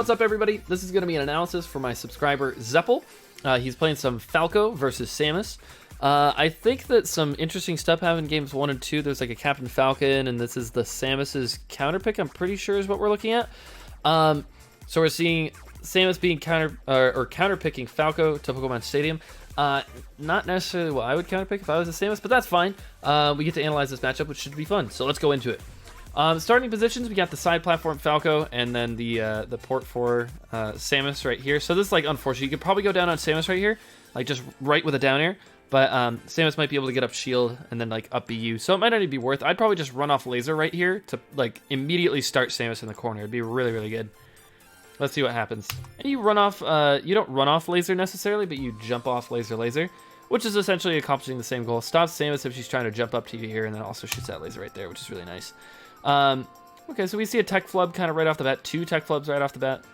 What's up, everybody? This is going to be an analysis for my subscriber Zeppel. He's playing some Falco versus Samus. I think that some interesting stuff happened in games 1 and 2. There's like a Captain Falcon, and this is the Samus's counter pick, I'm pretty sure is what we're looking at. So we're seeing Samus being counter picking Falco to Pokemon Stadium. Not necessarily what I would counter pick if I was a Samus, but that's fine. We get to analyze this matchup, which should be fun. So let's go into it. Starting positions, we got the side platform Falco, and then the port for Samus right here. So this is like unfortunate. You could probably go down on Samus right here, like just right with a down air. But Samus might be able to get up shield and then like up BU. So it might not even be worth. I'd probably just run off laser right here to like immediately start Samus in the corner. It'd be really, really good. Let's see what happens. And you run off, you don't run off laser necessarily, but you jump off laser, which is essentially accomplishing the same goal. Stops Samus if she's trying to jump up to you here, and then also shoots that laser right there, which is really nice. Okay, so we see a tech flub kind of right off the bat. 2 tech flubs right off the bat.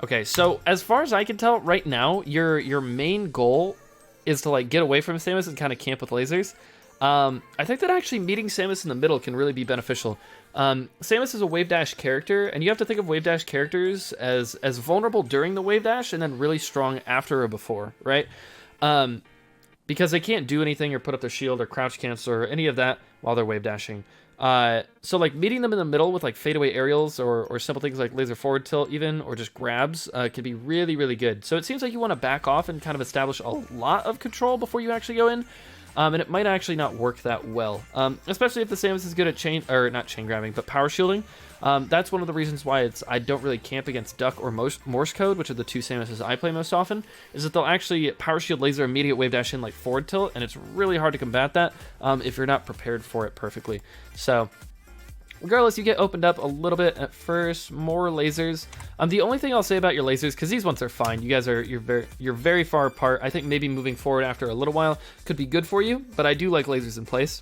Okay, so as far as I can tell right now, your main goal is to like get away from Samus and kind of camp with lasers. I think that actually meeting Samus in the middle can really be beneficial. Samus is a wave dash character, and you have to think of wave dash characters as vulnerable during the wave dash and then really strong after or before, right? Because they can't do anything or put up their shield or crouch cancel or any of that while they're wave dashing. So like meeting them in the middle with like fadeaway aerials or simple things like laser forward tilt even, or just grabs, can be really, really good. So it seems like you want to back off and kind of establish a lot of control before you actually go in. And it might actually not work that well, especially if the Samus is good at not chain grabbing, but power shielding. That's one of the reasons why I don't really camp against Duck or Morse Code, which are the 2 Samuses I play most often, is that they'll actually power shield laser immediate wave dash in like forward tilt, and it's really hard to combat that if you're not prepared for it perfectly. So regardless, you get opened up a little bit at first, more lasers. The only thing I'll say about your lasers, because these ones are fine, you guys you're very far apart. I think maybe moving forward after a little while could be good for you, but I do like lasers in place.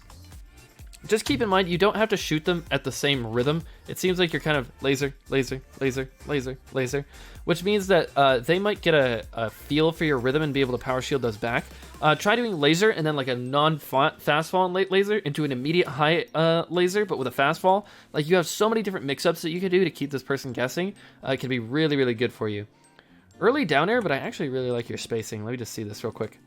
Just keep in mind, you don't have to shoot them at the same rhythm. It seems like you're kind of laser, laser, laser, laser, laser, which means that they might get a feel for your rhythm and be able to power shield those back. Try doing laser and then like a non-fast fall and late laser into an immediate high laser, but with a fast fall. Like you have so many different mix-ups that you can do to keep this person guessing. It can be really, really good for you. Early down air, but I actually really like your spacing. Let me just see this real quick.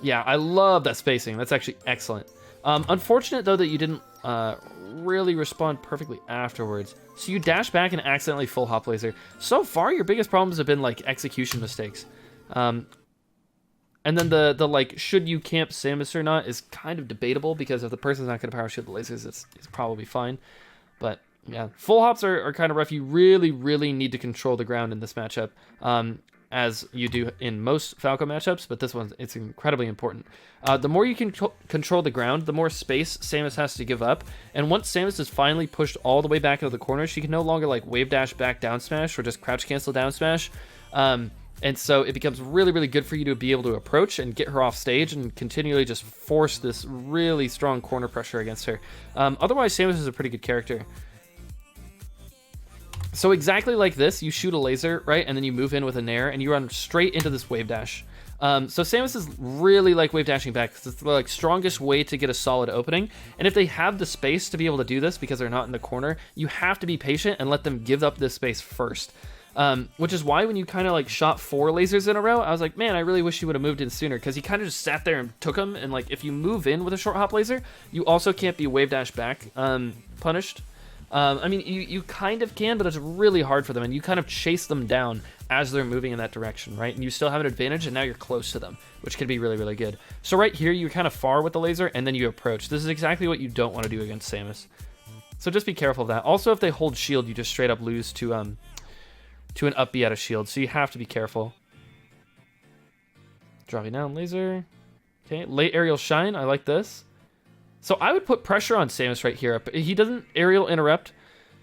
Yeah, I love that spacing. That's actually excellent. Unfortunate, though, that you didn't really respond perfectly afterwards. So you dash back and accidentally full hop laser. So far, your biggest problems have been, like, execution mistakes. And then the like, should you camp Samus or not is kind of debatable, because if the person's not going to power shield the lasers, it's probably fine. But, yeah, full hops are kind of rough. You really, really need to control the ground in this matchup. As you do in most Falco matchups, but this one, it's incredibly important. The more you can control the ground, the more space Samus has to give up, and once Samus is finally pushed all the way back into the corner, she can no longer like wave dash back down smash or just crouch cancel down smash, and so it becomes really, really good for you to be able to approach and get her off stage and continually just force this really strong corner pressure against her. Otherwise, Samus is a pretty good character. So exactly like this, you shoot a laser, right? And then you move in with a nair, and you run straight into this wave dash. So Samus is really like wave dashing back, because it's the like strongest way to get a solid opening. And if they have the space to be able to do this because they're not in the corner, you have to be patient and let them give up this space first. Which is why when you kind of like shot 4 lasers in a row, I was like, man, I really wish you would have moved in sooner, because he kind of just sat there and took them. And like if you move in with a short hop laser, you also can't be wave dash back punished. I mean, you kind of can, but it's really hard for them, and you kind of chase them down as they're moving in that direction, right? And you still have an advantage, and now you're close to them, which can be really, really good. So right here, you're kind of far with the laser, and then you approach. This is exactly what you don't want to do against Samus. So just be careful of that. Also, if they hold shield, you just straight up lose to an up B out of shield, so you have to be careful. Dropping down laser. Okay, late aerial shine. I like this. So I would put pressure on Samus right here. He doesn't aerial interrupt.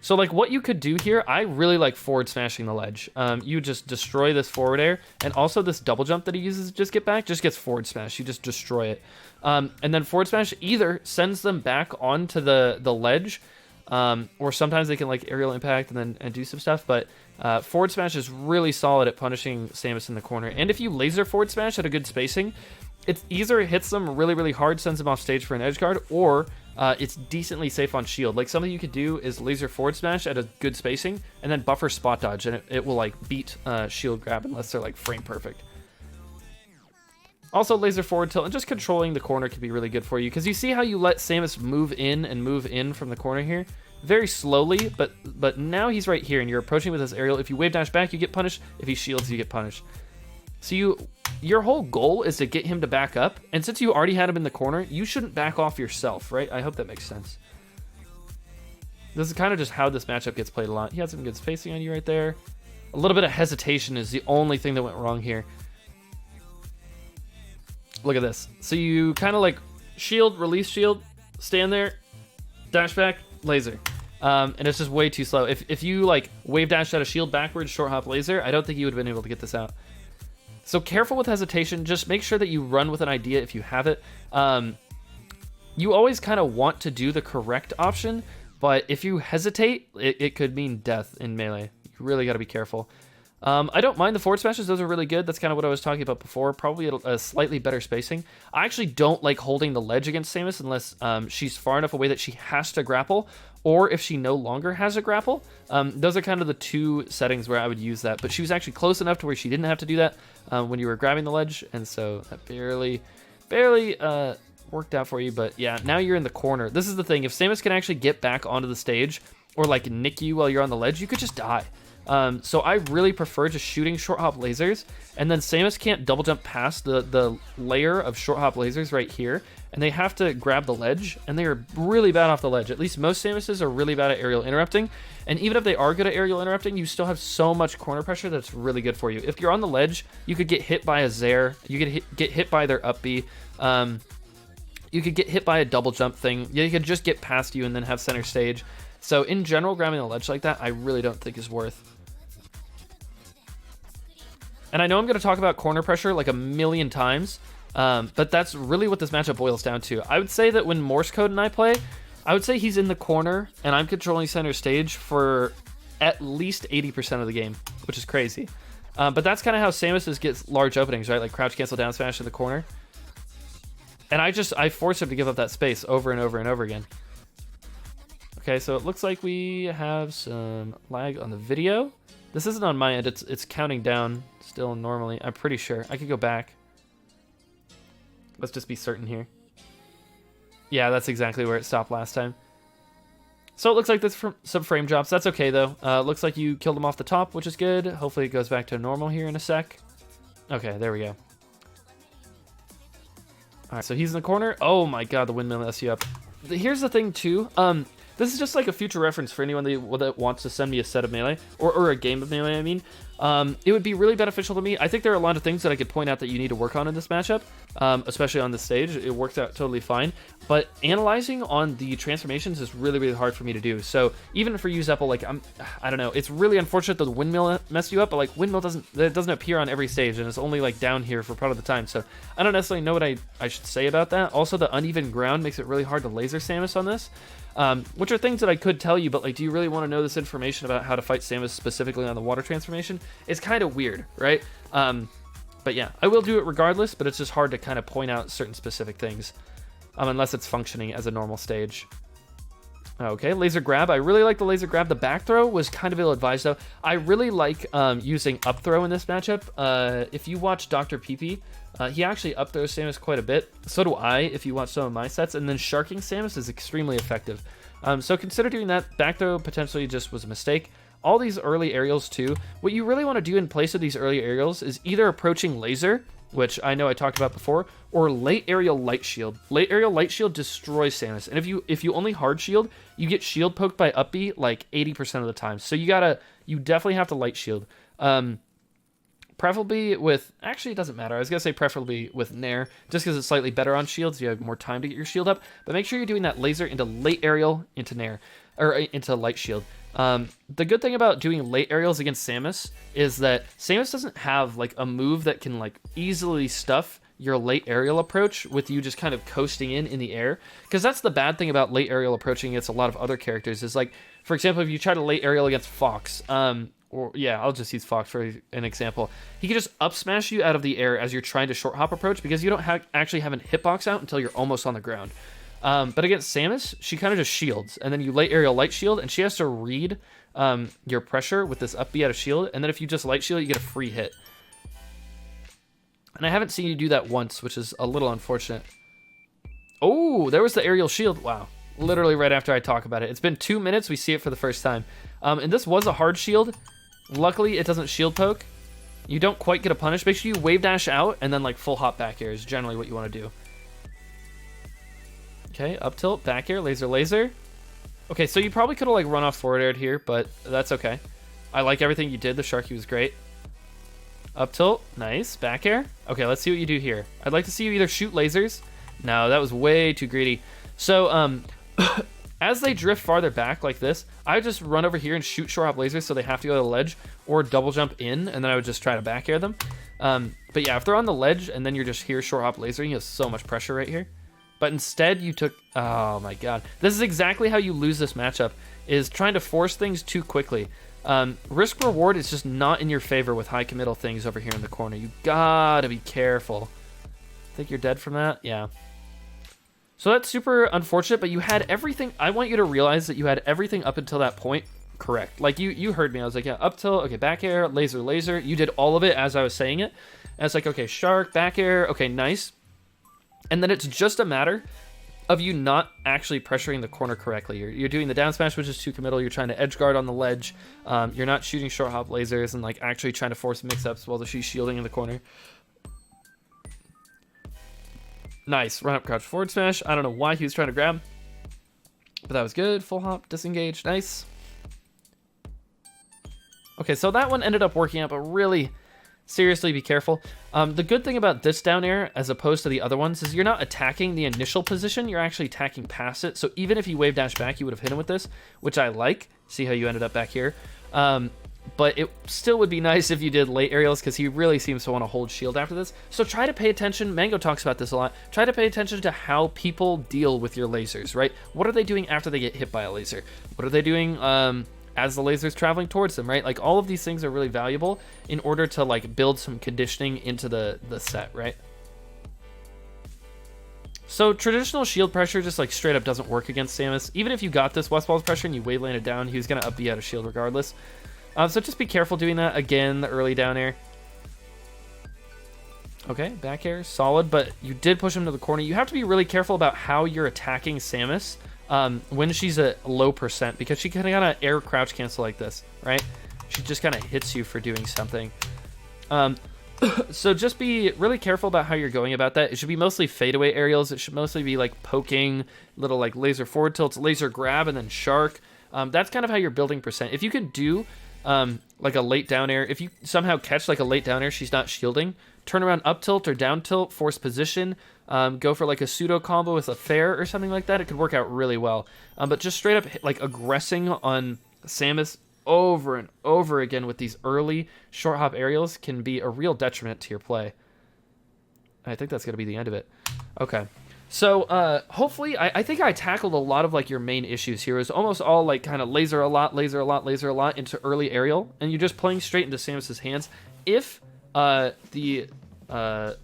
So like what you could do here, I really like forward smashing the ledge. You just destroy this forward air, and also this double jump that he uses to just get back just gets forward smash. You just destroy it. And then forward smash either sends them back onto the ledge, or sometimes they can like aerial impact and do some stuff, but forward smash is really solid at punishing Samus in the corner. And if you laser forward smash at a good spacing, it either hits them really, really hard, sends them off stage for an edge guard, or it's decently safe on shield. Like, something you could do is laser forward smash at a good spacing, and then buffer spot dodge, and it will, like, beat shield grab unless they're, like, frame perfect. Also, laser forward tilt and just controlling the corner can be really good for you, because you see how you let Samus move in from the corner here? Very slowly, but now he's right here, and you're approaching with this aerial. If you wave dash back, you get punished. If he shields, you get punished. So your whole goal is to get him to back up, and since you already had him in the corner, you shouldn't back off yourself, right? I hope that makes sense. This is kind of just how this matchup gets played a lot. He had some good spacing on you right there. A little bit of hesitation is the only thing that went wrong here. Look at this. So you kind of like shield, release shield, stand there, dash back, laser. And it's just way too slow. If you like wave dash out a shield backwards, short hop laser, I don't think you would have been able to get this out. So careful with hesitation. Just make sure that you run with an idea if you have it. You always kind of want to do the correct option, but if you hesitate, it could mean death in melee. You really got to be careful. I don't mind the forward smashes. Those are really good. That's kind of what I was talking about before. Probably a slightly better spacing. I actually don't like holding the ledge against Samus unless she's far enough away that she has to grapple, or if she no longer has a grapple. Those are kind of the two settings where I would use that. But she was actually close enough to where she didn't have to do that when you were grabbing the ledge, and so that barely worked out for you. But yeah, now you're in the corner. This is the thing. If Samus can actually get back onto the stage or like nick you while you're on the ledge, you could just die. So I really prefer just shooting short hop lasers, and then Samus can't double jump past the layer of short hop lasers right here, and they have to grab the ledge, and they are really bad off the ledge. At least most Samuses are really bad at aerial interrupting, and even if they are good at aerial interrupting, you still have so much corner pressure that's really good for you. If you're on the ledge, you could get hit by a Zair, you could get hit by their up B, you could get hit by a double jump thing, you could just get past you and then have center stage. So in general, grabbing a ledge like that, I really don't think is worth. And I know I'm going to talk about corner pressure like a million times, but that's really what this matchup boils down to. I would say that when Morse Code and I play, I would say he's in the corner and I'm controlling center stage for at least 80% of the game, which is crazy. But that's kind of how Samus gets large openings, right? Like crouch cancel down smash in the corner. And I force him to give up that space over and over and over again. Okay, so it looks like we have some lag on the video. This isn't on my end, it's counting down still normally. I'm pretty sure. I could go back. Let's just be certain here. Yeah, that's exactly where it stopped last time. So it looks like there's some frame drops. That's okay though. Looks like you killed him off the top, which is good. Hopefully it goes back to normal here in a sec. Okay, there we go. Alright, so he's in the corner. Oh my god, the windmill messed you up. Here's the thing too. This is just like a future reference for anyone that wants to send me a set of Melee, or a game of Melee, I mean. It would be really beneficial to me. I think there are a lot of things that I could point out that you need to work on in this matchup, especially on this stage. It works out totally fine. But analyzing on the transformations is really, really hard for me to do. So even for you, Zeppel, like, I don't know. It's really unfortunate that the windmill messed you up, but like windmill doesn't appear on every stage, and it's only like down here for part of the time. So I don't necessarily know what I should say about that. Also, the uneven ground makes it really hard to laser Samus on this. Which are things that I could tell you, but like, do you really want to know this information about how to fight Samus specifically on the water transformation? It's kind of weird, right? But yeah, I will do it regardless, but it's just hard to kind of point out certain specific things, unless it's functioning as a normal stage. Okay, laser grab. I really like the laser grab. The back throw was kind of ill-advised though. I really like using up throw in this matchup. If you watch Dr. PP, he actually up throws Samus quite a bit. So do I if you watch some of my sets. And then sharking Samus is extremely effective. So consider doing that. Back throw potentially just was a mistake. All these early aerials too. What you really want to do in place of these early aerials is either approaching laser, which I know I talked about before, or late aerial light shield. Late aerial light shield destroys Samus, and if you only hard shield, you get shield poked by up B like 80% of the time. So you definitely have to light shield. Preferably with, actually it doesn't matter. I was gonna say preferably with Nair, just because it's slightly better on shields. You have more time to get your shield up, but make sure you're doing that laser into late aerial into Nair, or into light shield. The good thing about doing late aerials against Samus is that Samus doesn't have like a move that can like easily stuff your late aerial approach with you just kind of coasting in the air, because that's the bad thing about late aerial approaching against a lot of other characters is like, for example, if you try to late aerial against Fox, or yeah, I'll just use Fox for an example. He can just up smash you out of the air as you're trying to short hop approach because you don't actually have a hitbox out until you're almost on the ground. But against Samus, she kind of just shields, and then you late aerial light shield, and she has to read your pressure with this up B out of shield, and then if you just light shield, you get a free hit. And I haven't seen you do that once, which is a little unfortunate. Oh, there was the aerial shield. Wow. Literally right after I talk about it. It's been 2 minutes. We see it for the first time. And this was a hard shield. Luckily, it doesn't shield poke. You don't quite get a punish. Make sure you wave dash out and then like full hop back air is generally what you want to do. Okay, up tilt, back air, laser, laser. Okay, so you probably could have like run off forward aired here, but that's okay. I like everything you did. The Sharky was great. Up tilt, nice. Back air. Okay, let's see what you do here. I'd like to see you either shoot lasers. No, that was way too greedy. So, as they drift farther back like this, I would just run over here and shoot short hop lasers so they have to go to the ledge, or double jump in, and then I would just try to back air them. But yeah, if they're on the ledge and then you're just here short hop lasering, you have so much pressure right here. But instead you took, oh my god. This is exactly how you lose this matchup, is trying to force things too quickly. Risk reward is just not in your favor with high committal things over here in the corner. You gotta be careful. Think you're dead from that? Yeah. So that's super unfortunate, but you had everything. I want you to realize that you had everything up until that point correct. Like you heard me. I was like, yeah, up tilt, okay, back air, laser, laser. You did all of it as I was saying it. And it's like, okay, shark, back air, okay, nice. And then it's just a matter of you not actually pressuring the corner correctly. You're doing the down smash, which is too committal. You're trying to edge guard on the ledge. You're not shooting short hop lasers and like actually trying to force mix-ups while she's shielding in the corner. Nice. Run up, crouch, forward smash. I don't know why he was trying to grab, but that was good. Full hop, disengage. Nice. Okay, so that one ended up working out, but really, seriously, be careful. The good thing about this down air, as opposed to the other ones, is you're not attacking the initial position. You're actually attacking past it. So even if you wave dash back, you would have hit him with this, which I like. See how you ended up back here. But it still would be nice if you did late aerials, because he really seems to want to hold shield after this. So try to pay attention. Mango talks about this a lot. Try to pay attention to how people deal with your lasers, right? What are they doing after they get hit by a laser? What are they doing as the laser's traveling towards them, right? Like all of these things are really valuable in order to like build some conditioning into the set, right? So traditional shield pressure just like straight up doesn't work against Samus. Even if you got this Westball's pressure and you wave landed down, he was going to up B out of shield regardless. So just be careful doing that. Again, the early down air. Okay, back air, solid, but you did push him to the corner. You have to be really careful about how you're attacking Samus when she's at low percent, because she kind of air crouch cancel like this, right? She just kind of hits you for doing something. So just be really careful about how you're going about that. It should be mostly fadeaway aerials. It should mostly be like poking, little like laser forward tilts, laser grab, and then shark. That's kind of how you're building percent. If you can do like a late down air, if you somehow catch like a late down air, she's not shielding, turn around up tilt or down tilt, force position, go for like a pseudo combo with a fair or something like that. It could work out really well. But just straight up like aggressing on Samus over and over again with these early short hop aerials can be a real detriment to your play. I think that's going to be the end of it. Okay. So hopefully, I think I tackled a lot of like your main issues here. It was almost all like kind of laser a lot, laser a lot, laser a lot into early aerial, and you're just playing straight into Samus's hands. If the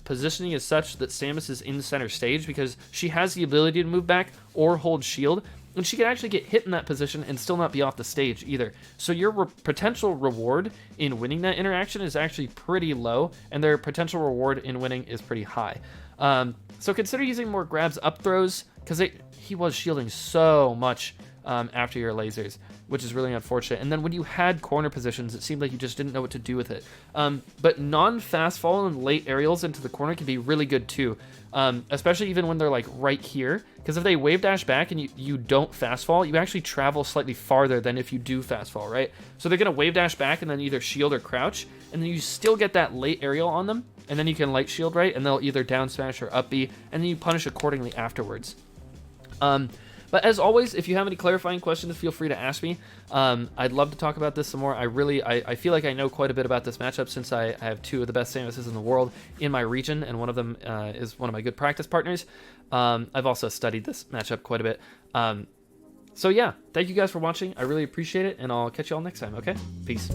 positioning is such that Samus is in center stage, because she has the ability to move back or hold shield, and she can actually get hit in that position and still not be off the stage either. So your potential reward in winning that interaction is actually pretty low, and their potential reward in winning is pretty high. So consider using more grabs up throws, because he was shielding so much after your lasers, which is really unfortunate. And then when you had corner positions, it seemed like you just didn't know what to do with it. But non-fast fall and late aerials into the corner can be really good too, especially even when they're like right here. Because if they wave dash back and you don't fast fall, you actually travel slightly farther than if you do fast fall, right? So they're going to wave dash back and then either shield or crouch, and then you still get that late aerial on them, and then you can light shield, right? And they'll either down smash or up B, and then you punish accordingly afterwards. But as always, if you have any clarifying questions, feel free to ask me. I'd love to talk about this some more. I feel like I know quite a bit about this matchup, since I have two of the best Samuses in the world in my region, and one of them is one of my good practice partners. I've also studied this matchup quite a bit. So yeah, thank you guys for watching. I really appreciate it, and I'll catch you all next time, okay? Peace.